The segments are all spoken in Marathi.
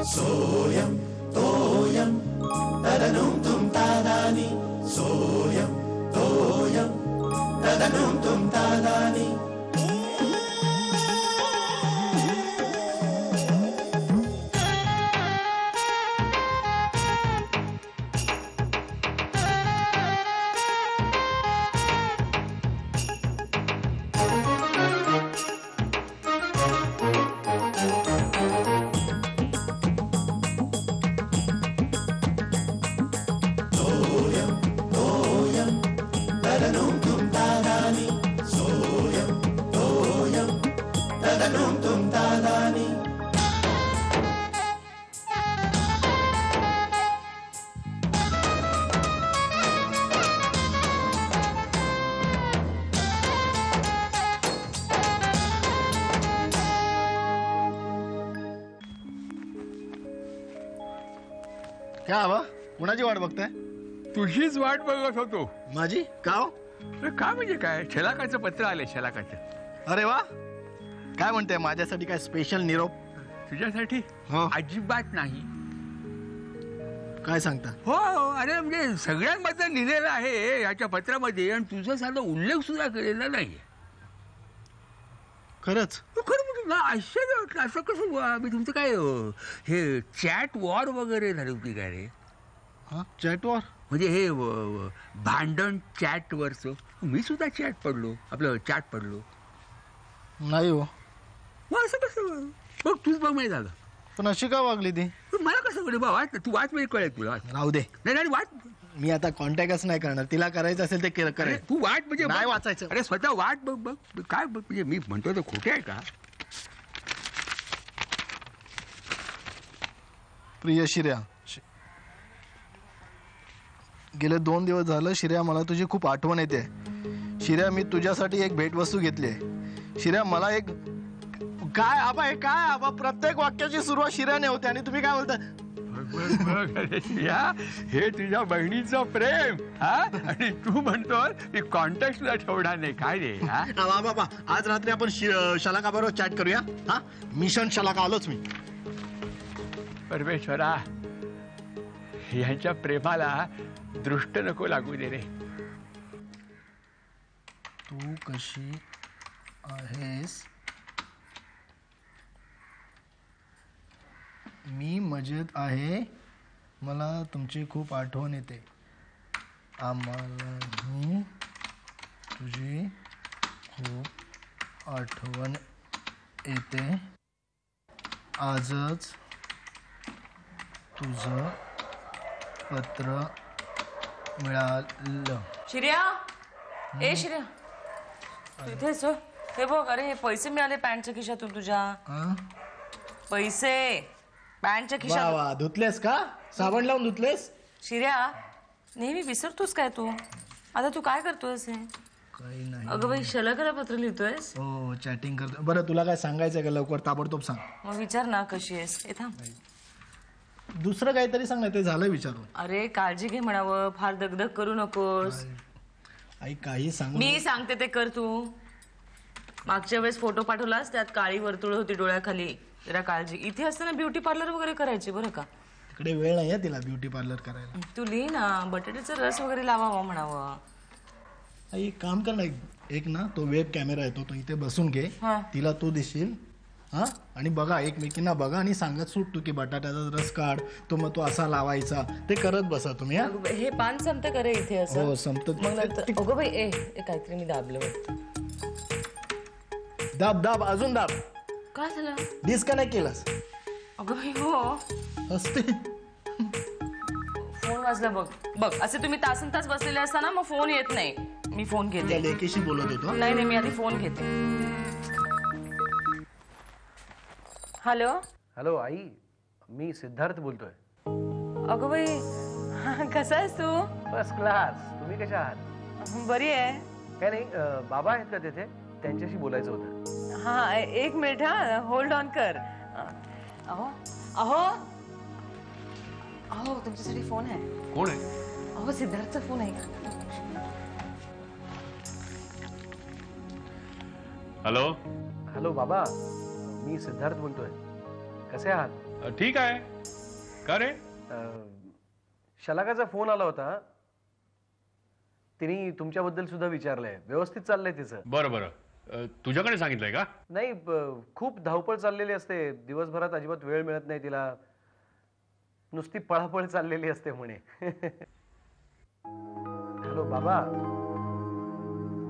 सोयम तोयम तदनुम तुम तादानी सोयम तोयम तदनुम तुम तादानी क्या हवा कुणाची वाट बघताय? तुझीच वाट बघत होतो. माझी का हो? का म्हणजे काय? शलाकाचं पत्र आले शलाकाचं. अरे वा, काय म्हणते? माझ्यासाठी काय स्पेशल निरोप? तुझ्यासाठी अजिबात नाही. काय सांगता? हो अरे म्हणजे सगळ्यांबद्दल लिहिलेलं आहे याच्या पत्रामध्ये आणि तुझं साधा उल्लेख सुद्धा केलेला नाही. खरंच? खरं म्हणजे ना आश्चर्य वाटलं. असं कसं मी तुमचं काय हे चॅट वॉर वगैरे झाली होती काय रे? हा, चॅट वॉर म्हणजे हे भांडण चॅटवरचं. मी सुद्धा चॅट पडलो, आपलं चॅट पडलो. नाही हो. मग असं कसं? बघ तूच बघ माहिती झालं. पण अशी का वागली ती? मला कसं कळेल बा? वाच तू वाच म्हणजे कळेल तुला. राहू दे. नाही वाच. मी आता कॉन्टॅक्टच नाही करणार. तिला करायचं असेल ते करेल. तू वाट म्हणजे नाही वाचायचं. अरे स्वतः वाट बघ बघ काय बघ. म्हणजे मी म्हणतो तर खोटे आहे का? प्रिय शिर्या, गेले 2 दिवस झालं शिर्या मला तुझी खूप आठवण येते. शिर्या मी तुझ्यासाठी एक भेटवस्तू घेतली आहे. शिर्या मला एक काय आबा हे काय आबा? प्रत्येक वाक्याची सुरुवात शिर्याने होते आणि तुम्ही काय बोलता? हे तुझ्या बहिणीचं प्रेम हा आणि तू म्हणतो की कॉन्टॅक्ट सुद्धा ठेवणार नाही काय रे? बाबा आज रात्री आपण शलाका बरोबर चॅट करूया. हा, मिशन शलाका आलोच मी. परमेश्वरा ह्यांच्या प्रेमाला दृष्ट नको लागू दे रे. तू कशी आहेस? मी मजेत आहे. मला तुमची खूप आठवण येते. आम्हालाही तुझी खूप आठवण येते. आजच तुझं पत्र मिळालं. शिर्या, ए शिर्या, तू इथेच हो. हे बघ, अरे पैसे मिळाले पॅन्टच्या खिशातून तुझ्या. पैसे पॅन्टच्या खिशात. वा, धुतलेस का? साबण लावून धुतलेस? शिर्या, नेहमी विसरतोस काय तू? आता तू काय करतोयस? काही नाही. अगं बाई, शलाकाला पत्र लिहितोयस? हो, चॅटिंग करतो. बरं, तुला काय सांगायचं का? लवकर ताबडतोब सांग. मग विचार ना कशी आहेस. ए थांब, दुसरं काहीतरी सांग ना. ते झालं विचारून. अरे काळजी घे म्हणावं, फार दगदग करू नकोस. आई काही सांग. मी सांगते ते कर तू. मागच्या वेळेस फोटो पाठवलास त्यात काळी वर्तुळ होती डोळ्याखाली. जरा काळजी. इथे असताना ब्युटी पार्लर वगैरे करायची बरं का. तिकडे वेळ नाही आहे तिला ब्युटी पार्लर करायला. तू लिही ना, बटाट्याचा रस वगैरे लावावा म्हणावं. आई काम कर ना, एक ना तो वेब कॅमेरा येतो तो इथे बसून घे. तिला तू दिसशील. हा, आणि बघा एकमेकींना बघा आणि सांगत सुटतो की बटाट्याचा रस काढ तो, मग तो असा लावायचा. ते करत बसा तुम्ही. हे पान संपत करे इथे असं. हो संपत. अगं बाई, ए काहीतरी मी दाबलं. दाब दाब अजून दाब. काय झालं? डिस्कनेक्ट केलास? अगं बाई हो. असते. फोन वाजला बघ. बघ असे तुम्ही तासन तास बसलेले असताना मग फोन येत नाही. मी फोन घेते. लेकीशी बोलत होतो. नाही मी आधी फोन घेते. हॅलो. हॅलो आई, मी सिद्धार्थ बोलतोय. अगं बाई, कसा आहेस तू? First class. तुम्ही कशा आहात? बरी आहे. काय नाही, बाबा आहेत का तिथे? त्यांच्याशी बोलायचं होतं. हा, एक मिनिट. हा, होल्ड ऑन कर. अहो अहो अहो, तुमच्यासाठी फोन आहे. कोण आहे? अहो सिद्धार्थचा फोन आहे. हॅलो हॅलो बाबा, मी सिद्धार्थ बोलतोय. कसे आहात? ठीक आहे. का रे? शलाकाचा फोन आला होता. तिने तुमच्याबद्दल सुद्धा विचारलंय. व्यवस्थित चाललंय तिचं? बरं बरं. तुझ्याकडे सांगितलंय का? नाही, खूप धावपळ चाललेली असते. दिवसभरात अजिबात वेळ मिळत नाही तिला. नुसती पळापळ चाललेली असते म्हणे. हॅलो बाबा.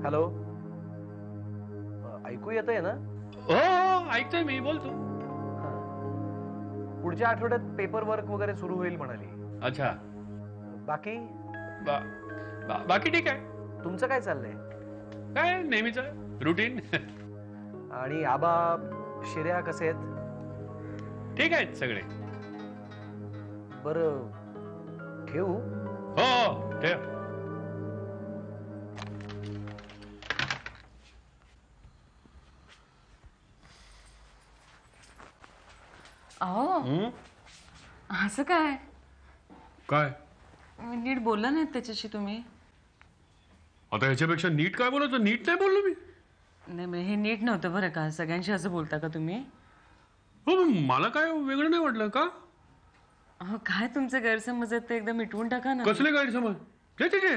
हॅलो, ऐकू येतंय ना? हो ऐकतोय मी, बोलतो. पुढच्या आठवड्यात पेपर वर्क वगैरे सुरू होईल म्हणाली. अच्छा. बाकी बाकी ठीक आहे. तुमचं काय चाललंय? काय नेहमीच रुटीन. आणि आबा शिर्या कसे आहेत? ठीक आहेत सगळे. बरं, ठेवू? हो ठेव. अहो असं काय काय नीट बोलला नाहीत त्याच्याशी तुम्ही? आता ह्याच्यापेक्षा नीट काय बोलायचं? नीट नाही बोललो मी. नाही हे नीट नव्हतं बरं का. सगळ्यांशी असं बोलता का तुम्ही? हो मला काय वेगळं नाही वाटलं का? अहो काय तुमचे गैरसमज आहेत ते एकदम मिटवून टाका ना. कसले गैरसमज? ते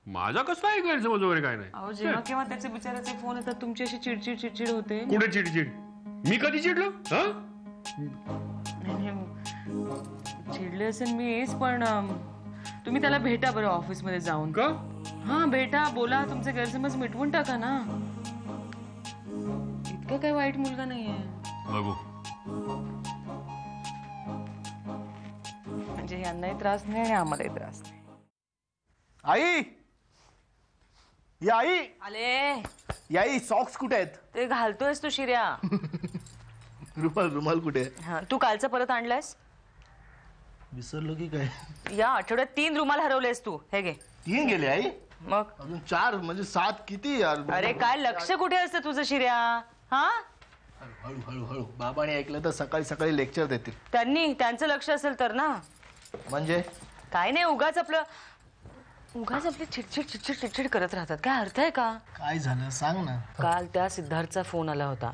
माझा कसला आहे गैरसमज वगैरे काय नाही. अहो जेव्हा केव्हा त्याचे बिचाराचे फोन येतात तुमची अशी चिडचिड चिडचिड होते. कुठे चिडचिड? मी कधी चिडलो? हा चिडले असेल मीच, पण तुम्ही त्याला भेटा बरं ऑफिसमध्ये जाऊन. का? हा भेटा, बोला, तुमचे गैरसमज मिटवून टाका ना. इतकं काही वाईट मुलगा नाहीये. बघू. म्हणजे यांनाही त्रास नाही आणि आम्हालाही त्रास नाही. आई, या आई. आले. याई सॉक्स कुठे आहेत? ते घालतोयस तू शिर्या. रुमाल कुठे आहे? हा, तू कालचं परत आणलायस? विसरलो की काय? या आठवड्यात 3 रुमाल हरवलेस तू. हे घे. 3 गेले आई? मग अजून 4 म्हणजे 7 किती यार? अरे काय लक्ष कुठे असतं तुझं शिर्या? हा, हळू हळू हळू. बाबाने ऐकलं तर सकाळी सकाळी लेक्चर देतील. त्यांचं लक्ष असेल तर ना. म्हणजे काय नाही, उगाच आपली चिडचिड करत राहतात. काय अर्थ आहे का? काय झालं सांग ना. काल त्या सिद्धार्थचा फोन आला होता.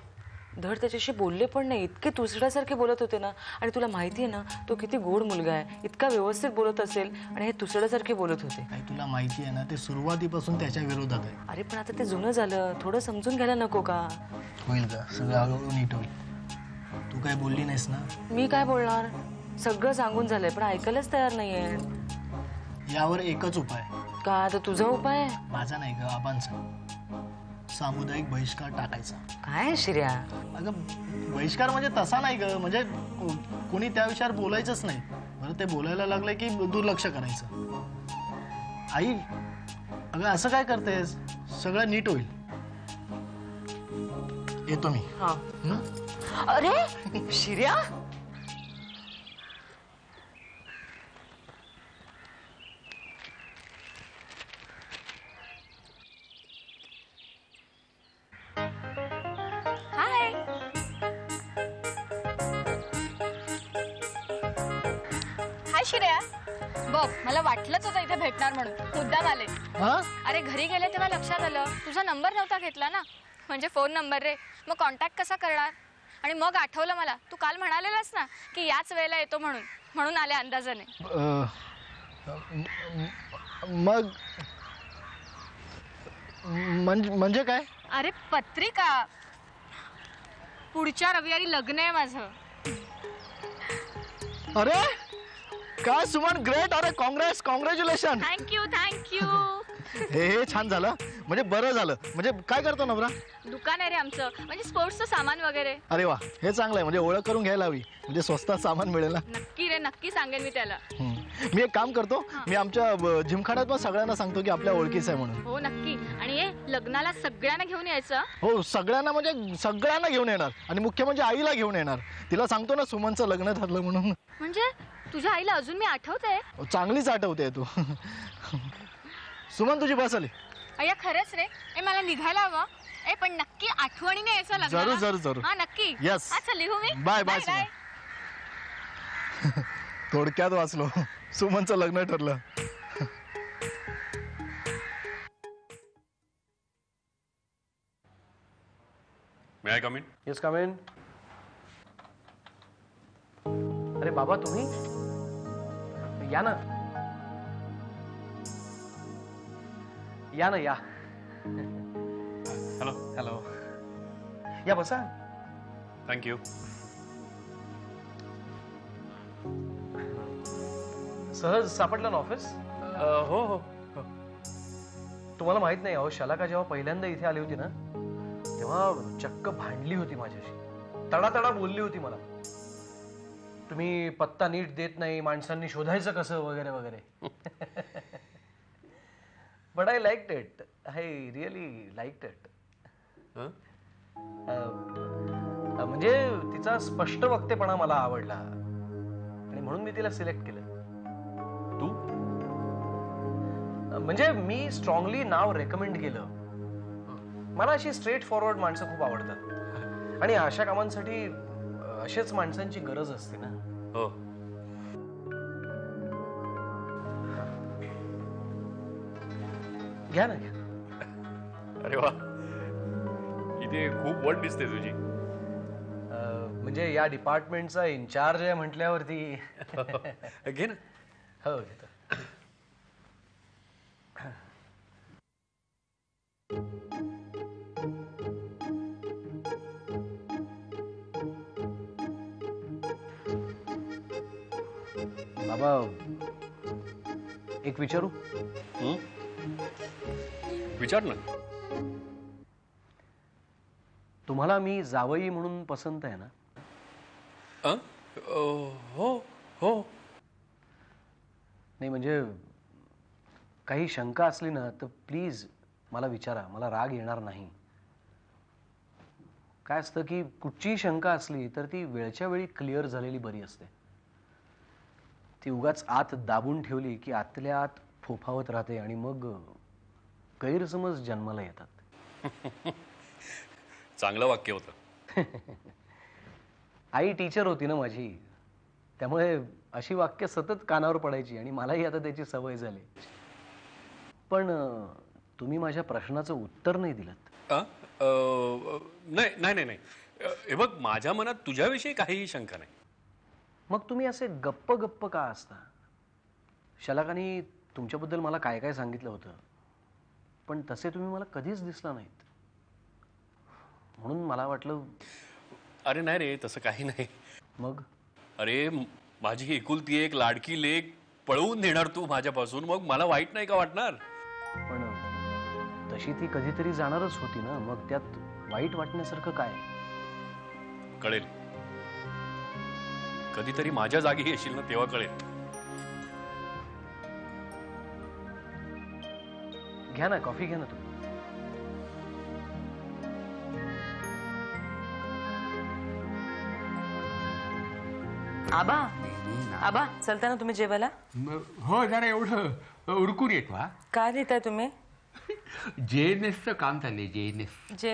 धड त्याच्याशी बोलले पण नाही. इतके तुसड्यासारखे बोलत होते ना. आणि तुला माहिती आहे ना तो किती गोड मुलगा आहे. इतका व्यवस्थित बोलत असेल आणि हे तुसड्यासारखे बोलत होते. काय तुला माहिती आहे ना ते सुरुवातीपासून त्याच्या विरोधात आहे. अरे पण आता ते जुनं झालं. थोडं समजून घ्यायला नको का? होईल का? सगळं हळूहळू नीट होईल. तू काय बोलली नाहीस ना? मी काय बोलणार? सगळं सांगून झालंय पण ऐकायलाच तयार नाहीये. यावर एकच उपाय. का आता तुझा उपाय आहे? माझा नाही ग, आबांचा. सामुदायिक बहिष्कार टाकायचा. काय शिर्या? अगं बहिष्कार म्हणजे तसा नाही ग. म्हणजे कोणी त्या विषयावर बोलायचंच नाही. बरं ते बोलायला लागलं की दुर्लक्ष करायचं. आई अगं असं काय करतेस? सगळं नीट होईल. येतो मी. हा. अरे शिर्या, श्रेया, बघ मला वाटलंच होतं इथे भेटणार म्हणून. मुद्दाम आले. अरे घरी गेले तेव्हा लक्षात आलं तुझा नंबर नव्हता घेतला ना. म्हणजे फोन नंबर रे. मग कॉन्टॅक्ट कसा करणार? आणि मग आठवलं मला तू काल म्हणालेलास ना की याच वेळेला येतो म्हणून आले अंदाजाने. मग म्हणजे काय? अरे पत्रिका. पुढच्या रविवारी लग्न आहे माझं. अरे काय सुमन, ग्रेट. अरे कॉंग्रॅच्युलेशन. थँक्यू. हे छान झालं. म्हणजे बरं झालं. म्हणजे काय करतो नवरा? दुकान आहे रे आमचं. म्हणजे स्पोर्ट्सचं सामान वगैरे. अरे वा, हे चांगलं आहे. म्हणजे ओळख करून घ्यायला हवी. म्हणजे स्वस्तात सामान मिळेल ना. नक्की रे, नक्की सांगेन मी त्याला. मी एक काम करतो, मी आमच्या जिमखान्यात पण सगळ्यांना सांगतो की आपल्या ओळखीचं आहे म्हणून. हो नक्की. आणि हे लग्नाला सगळ्यांना घेऊन यायचं. हो सगळ्यांना, म्हणजे सगळ्यांना घेऊन येणार. आणि मुख्य म्हणजे आईला घेऊन येणार. तिला सांगतो ना सुमनचं लग्न ठरलं म्हणून. म्हणजे तुझ्या आईला अजून मी आठवते? चांगलीच आठवते तू. सुमन तुझी बस आली. अय्या खरंच रे. मला निघायला हवं. पण नक्की आठवणीने यायचं लग्नाला. जरूर. हा नक्की. यस. अच्छा लिहू मी. बाय. थोडक्यात वाचलो. सुमनचं लग्न ठरलं. I come in? Yes come in. अरे बाबा तुम्ही या ना. या ना या. हॅलो. हॅलो. या बसा. थँक्यू. सहज सापडलं ना ऑफिस? हो हो. तुम्हाला माहित नाही अहो, शलाका जेव्हा पहिल्यांदा इथे आली होती ना तेव्हा चक्क भांडली होती माझ्याशी. तडातडा बोलली होती मला. तुम्ही पत्ता नीट देत नाही, माणसांनी शोधायचं कसं वगैरे वगैरे. But I liked it. I really liked it. म्हणजे तिचा स्पष्ट वक्तेपणा मला आवडला आणि म्हणून मी तिला सिलेक्ट केलं. तू? म्हणजे मी स्ट्रॉंगली नाव रेकमेंड केलं. मला अशी स्ट्रेट फॉरवर्ड माणसं खूप आवडतात आणि अशा कामांसाठी अशाच माणसांची गरज असते ना. हो. घ्या ना घ्या. अरे वा, इथे खूप वड दिसते तुझी. म्हणजे या डिपार्टमेंटचा इन्चार्ज आहे म्हटल्यावरती. घे ना. हो घेतो. बाबा एक विचारू? विचार ना. तुम्हाला मी जावई म्हणून पसंत आहे ना? हो हो. नाही म्हणजे काही शंका असली ना तर प्लीज मला विचारा. मला राग येणार नाही. काय असतं की कुठचीही शंका असली तर ती वेळच्या वेळी क्लिअर झालेली बरी असते. ती उगाच आत दाबून ठेवली की आतल्या आत फोफावत राहते आणि मग गैरसमज जन्माला येतात. चांगलं वाक्य होतं. आई टीचर होती ना माझी, त्यामुळे अशी वाक्य सतत कानावर पडायची आणि मलाही आता त्याची सवय झाली. पण तुम्ही माझ्या प्रश्नाचं उत्तर नाही दिलत. नाही नाही नाही नाही. हे बघ, माझ्या मनात तुझ्याविषयी काहीही शंका नाही. मग तुम्ही असे गप्प गप्प का असता? शलाकानी तुमच्याबद्दल मला काय काय सांगितलं होतं, पण तसे तुम्ही मला कधीच दिसला नाहीत. म्हणून मला वाटलं. अरे नाही रे, तसं काही नाही. मग? अरे माझी एकुलती एक लाडकी लेक पळवून नेणार तू माझ्यापासून, मग मला वाईट नाही का वाटणार? पण तशी ती कधीतरी जाणारच होती ना, मग त्यात वाईट वाटण्यासारखं काय? कळेल. कधीतरी माझ्या जागी येशील ना तेव्हा कळेल. घ्या ना कॉफी, घ्या ना तुम्ही. आबा आबा चलता ना तुम्ही जेवायला? हो, जरा एवढं उरकून येतो. हा, काय लिहिताय तुम्ही? JNSचं काम चाललंय. JNS.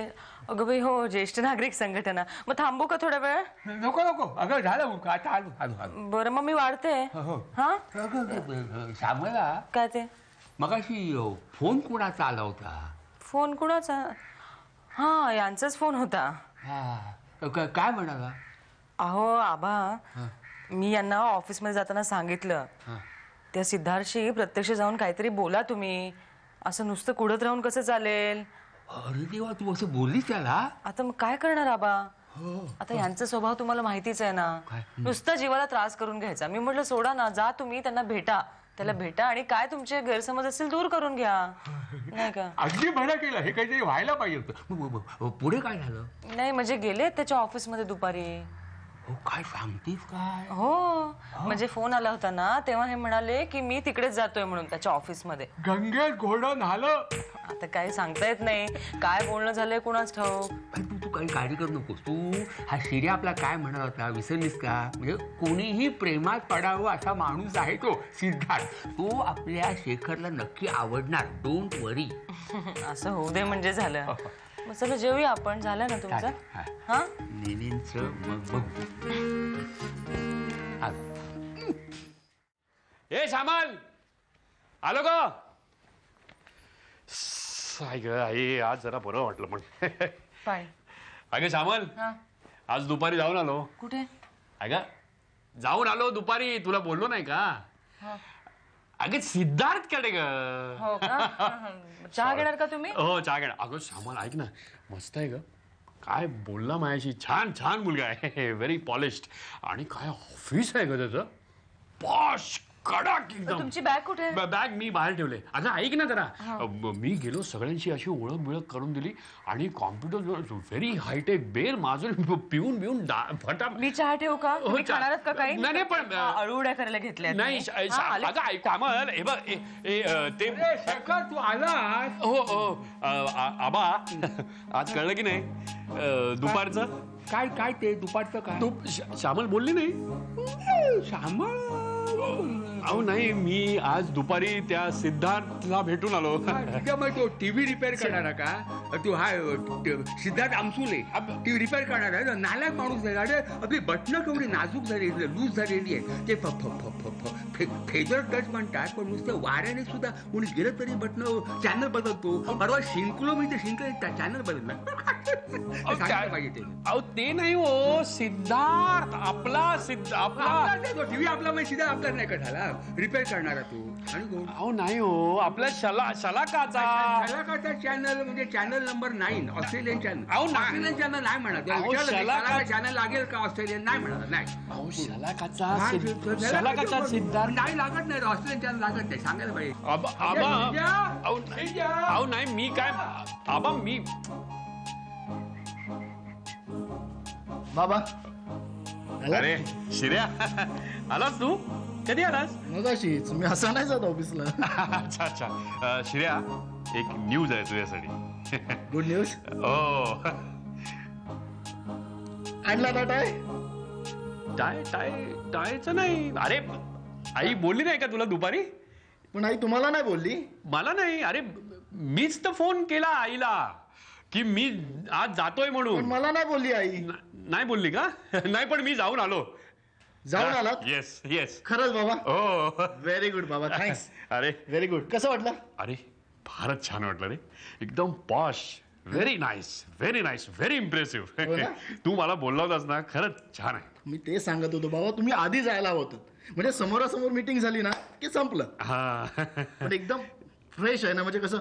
अगं बाई हो, ज्येष्ठ नागरिक संघटना. मग थांबू का थोडा वेळ? नको नको, अगं झालं उरकू. आता आलो आलो आलो. बरं मग मी वाढते. हा श्यामला, काय ते? मगाशी फोन कोणाचा आला होता? फोन कुणाचा? हा, यांचाच फोन होता. काय म्हणाला? अहो आबा, मी यांना ऑफिसमध्ये जाताना सांगितलं, त्या सिद्धार्थशी प्रत्यक्ष जाऊन काहीतरी बोला तुम्ही. असं नुसतं कुडत राहून कसं चालेल? अरे देवा, तू असं बोललीस त्याला? आता मग काय करणार आबा? आता यांचा स्वभाव तुम्हाला माहितीच आहे ना. नुसतं जीवाला त्रास करून घ्यायचा. मी म्हटलं सोडा ना, जा तुम्ही त्यांना भेटा, त्याला भेटा आणि काय तुमचे गैरसमज असतील दूर करून घ्या, नाही का? अगदी बरं केलं. हे काहीतरी व्हायला पाहिजे होतं. पुढे काय झालं? नाही म्हणजे गेले त्याच्या ऑफिसमध्ये दुपारी. हो, काय सांगतेस काय? हो, म्हणजे फोन आला होता ना तेव्हा हे म्हणाले की मी तिकडेच जातोय म्हणून त्याच्या ऑफिसमध्ये. गंगेत घोडं न्हालं. आता काही सांगता येत नाही काय बोलणं झालंय कुणाच ठाऊक. तू काही काळजी करू नकोस. तू हा शिर्या आपला काय म्हणत होता विसरलीस का? म्हणजे कोणीही प्रेमात पडावं असा माणूस आहे तो सिद्धार्थ. तो आपल्या शेखरला नक्की आवडणार. डोंट वरी. असं होऊ दे म्हणजे झालं. मग चला जेवूया आपण. झालं ना तुमचं? हा, नेनेंचं मग बघू. ए श्यामल, आलो का? आई ग आई, आज जरा बरं वाटलं. पण पाणी अगं श्यामल, हा. आज दुपारी जाऊन आलो. कुठे? अगं जाऊन आलो दुपारी, तुला बोललो नाही का? अगं सिद्धार्थकडे ग. हो का? चहा घेणार का तुम्ही? हो चहा घेणार. अगं श्यामल ऐक ना, मस्त आहे ग. काय बोलला माझ्याशी, छान छान मुलगा आहे, व्हेरी पॉलिश्ड. आणि काय ऑफिस आहे ग त्याचं, पॉश कडक एकदम. तुमची बॅग कुठे? बॅग मी बाहेर ठेवले. अगं ऐक ना जरा, मी गेलो, सगळ्यांची अशी ओळख बिळख करून दिली आणि कॉम्प्युटर व्हेरी हायटेक बेल माझं पिऊन बिऊन फटा. मी चहा ठेवू का? तुम्ही चहा- खाणार का काही? नाही पण अळूड्या करायला घेतल्या नाही अगं ऐक कामल, हे बघ ते शेखर तू आलास. हो हो आबा आज कळलं की नाही दुपारचं काय काय ते दुपारचं काय? तू श्यामल बोलली नाही. श्यामल अहो नाही, मी आज दुपारी त्या सिद्धार्थला भेटून आलो. तुझ्या मग तो टीव्ही रिपेअर करणारा का तू? हा सिद्धार्थ आमसुले टीव्ही रिपेअर करणार आहे. नालायक माणूस आहे. अरे आपली बटणं केवढी नाजूक झालेली, लूज झालेली आहे. ते फेजर टच म्हणतात, पण नुसतं वाऱ्याने सुद्धा कोणी गेलं तरी बटणं चॅनल बदलतो. परवा शिंकलो मी, ते शिंकलं चॅनल बदलला. पाहिजे ते. अहो ते नाही हो, सिद्धार्थ आपला आपला टीव्ही आपला म्हणजे सिद्धार्थ आपला नाही का झाला रिपेअर करणारा तू? आणि कोण? अहो नाही हो, आपल्या शलाकाचा चॅनल म्हणजे चॅनल नंबर 9 ऑस्ट्रेलियन चॅनल. अहो, ऑस्ट्रेलियन चॅनल नाही म्हणत. चॅनल लागेल का ऑस्ट्रेलियन? नाही म्हणत. नाही अहो शलाकाचा सिद्धार्थ नाही लागत नाही. ऑस्ट्रेलियन चॅनल लागत नाही. सांगायला पाहिजे. अहो नाही मी काय आबा मी बाबा अरे शिर्या आलास तू? कधी आलास? मगाशीच. मी असा नाही जात ऑफिसला. अच्छा अच्छा. शिर्या एक न्यूज आहे तुझ्यासाठी. Good news. हो. आणला ना टाय? टायचं नाही. अरे आई बोलली नाही का तुला दुपारी? पण आई तुम्हाला नाही बोलली? मला नाही. अरे मीच तर फोन केला आईला की मी आज जातोय पण म्हणून. मला नाही बोलली आई. नाही बोलली का? नाही पण मी जाऊन आलो. जाऊन आलात? Yes yes. खरंच बाबा? हो. व्हेरी गुड बाबा, थँक्स. अरे व्हेरी गुड. कसं वाटलं? अरे फारच छान वाटलं रे. एकदम posh, very nice, very impressive. हो ना? तू मला बोलला होतास ना, खरंच छान आहे. मी ते सांगत होतो बाबा, तुम्ही आधी जायला होतं. म्हणजे समोरासमोर मीटिंग झाली ना की संपलं. हा. पण एकदम फ्रेश आहे ना, म्हणजे कसं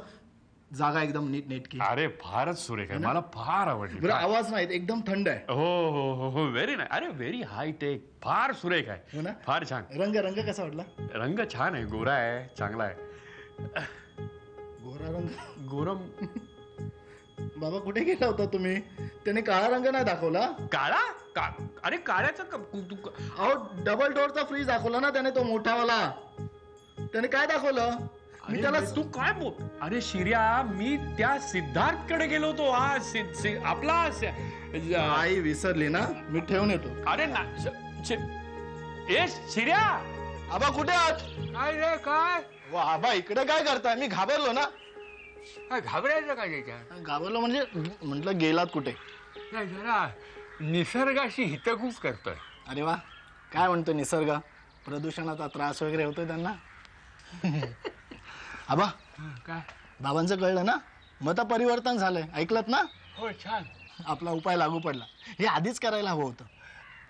जागा एकदम नीट नेटकी. अरे फारच सुरेख आहे, मला फार आवडली. बरं, आवाज नाही एकदम थंड आहे. हो हो हो हो, व्हेरी नाईस. अरे व्हेरी हाय टेक, फार सुरेख आहे. हो ना? फार छान. रंग रंग कसा वाटला? रंग छान आहे, गोरा आहे, चांगला आहे. गोरा रंग. गोरम. बाबा कुठे गेला होता तुम्ही? त्याने काळा रंग नाही दाखवला. काळा? अरे काळ्याचा अहो डबल डोअरचा फ्रीज दाखवला ना त्याने, तो मोठावाला. त्याने काय दाखवलं? मी त्याला तू काय बोल. अरे शिर्या, मी त्या सिद्धार्थकडे गेलो होतो. हा आपला आई विसरली ना, मी ठेवून येतो. अरे ना ए शिर्या. आबा कुठे आहात? काय रे काय? आबा इकडे काय करताय? मी घाबरलो ना. घाबरायचं काय त्याच्यात? घाबरलो म्हणजे म्हटलं गेलात कुठे? नाही, जरा निसर्गाशी हितगुज करतोय. अरे वा, काय म्हणतो निसर्ग? प्रदूषणाचा त्रास वगैरे होतोय त्यांना? आबा काय? बाबांचं कळलं ना, मत परिवर्तन झालंय, ऐकलत ना? हो छान. आपला उपाय लागू पडला. हे आधीच करायला हवं होतं.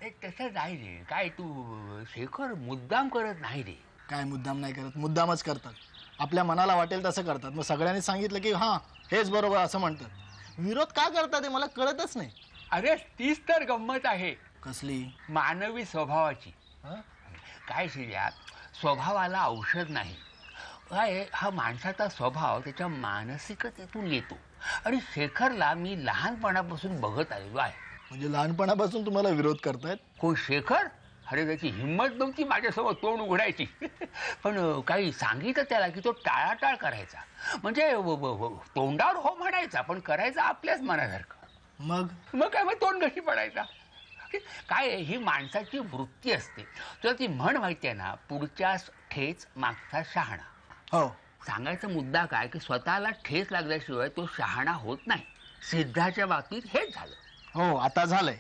एक तसं नाही रे. काय तू शेखर मुद्दाम करत नाही रे. काय मुद्दाम नाही करत? मुद्दामच करतात. आपल्या मनाला वाटेल तसं करतात. मग सगळ्यांनी सांगितलं की हां हेच बरोबर असं म्हणतात. विरोध का करतात हे मला कळतच नाही. अरे तीच तर गंमत आहे. कसली? मानवी स्वभावाची. काय शिर्या, स्वभावाला औषध नाही. काय हा माणसाचा स्वभाव त्याच्या मानसिकतेतून येतो. आणि शेखरला मी लहानपणापासून बघत आलेलो आहे. म्हणजे लहानपणापासून तुम्हाला विरोध करतायत? कोण शेखर? अरे त्याची हिंमत नव्हती माझ्यासमोर तोंड उघडायची. पण काही सांगितलं त्याला की तो टाळाटाळ करायचा. म्हणजे तोंडावर हो म्हणायचा, पण करायचा आपल्याच मनासारखं. मग काय मग तोंड कशी पडायचा? काय ही माणसाची वृत्ती असते. तुला ती म्हण माहिती आहे ना, पुढच्या ठेच मागचा शहाणा. हो. सांगायचा मुद्दा काय की स्वतःला ठेच लागल्याशिवाय तो शहाणा होत नाही. सिद्धाच्या बाबतीत हेच झालं. हो, आता झालंय.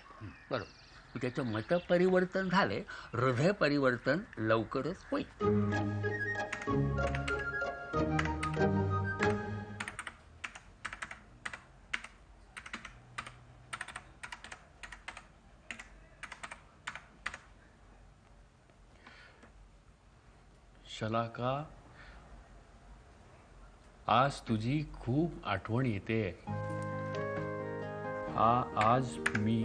बरोबर. त्याचं मत परिवर्तन झाले, हृदय परिवर्तन लवकरच होईल. शलाका, आज तुझी खूप आठवण येते. आज मी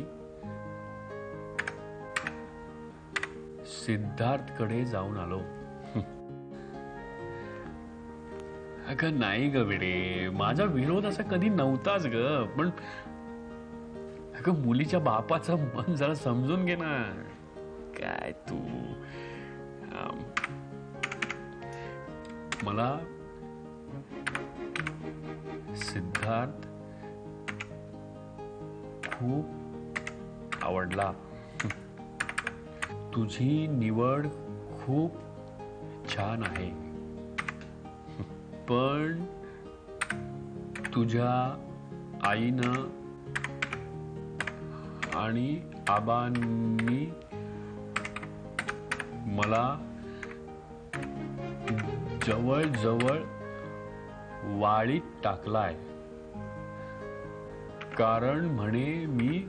सिद्धार्थकडे जाऊन आलो. अगं नाही ग वेडे, माझा विरोध असा कधी नव्हताच ग, पण अगं मुलीच्या बापाचं मन जरा समजून घे ना. काय तू मला सिद्धार्थ खूप आवडला. तुझी निवड खूप छान आहे, पण तुझ्या आईनं आणि आबांनी मला जवळ वाळीत टाकलाय. कारण म्हणे मी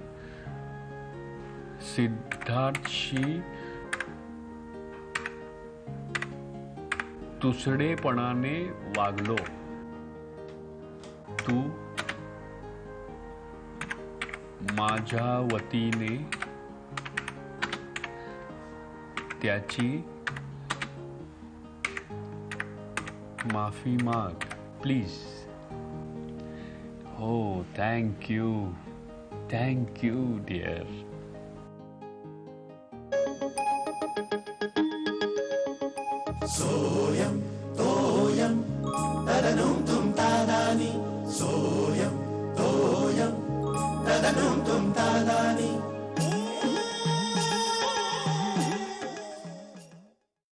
सिद्धार्थशी तुसडेपणाने वागलो. तू माझ्या वतीने त्याची माफी माग प्लीज. हो, थँक्यू डिअर. सोयम तोयम तदनुम तुम तादानी. सोयम तोयम तदनुम तुम तादानी.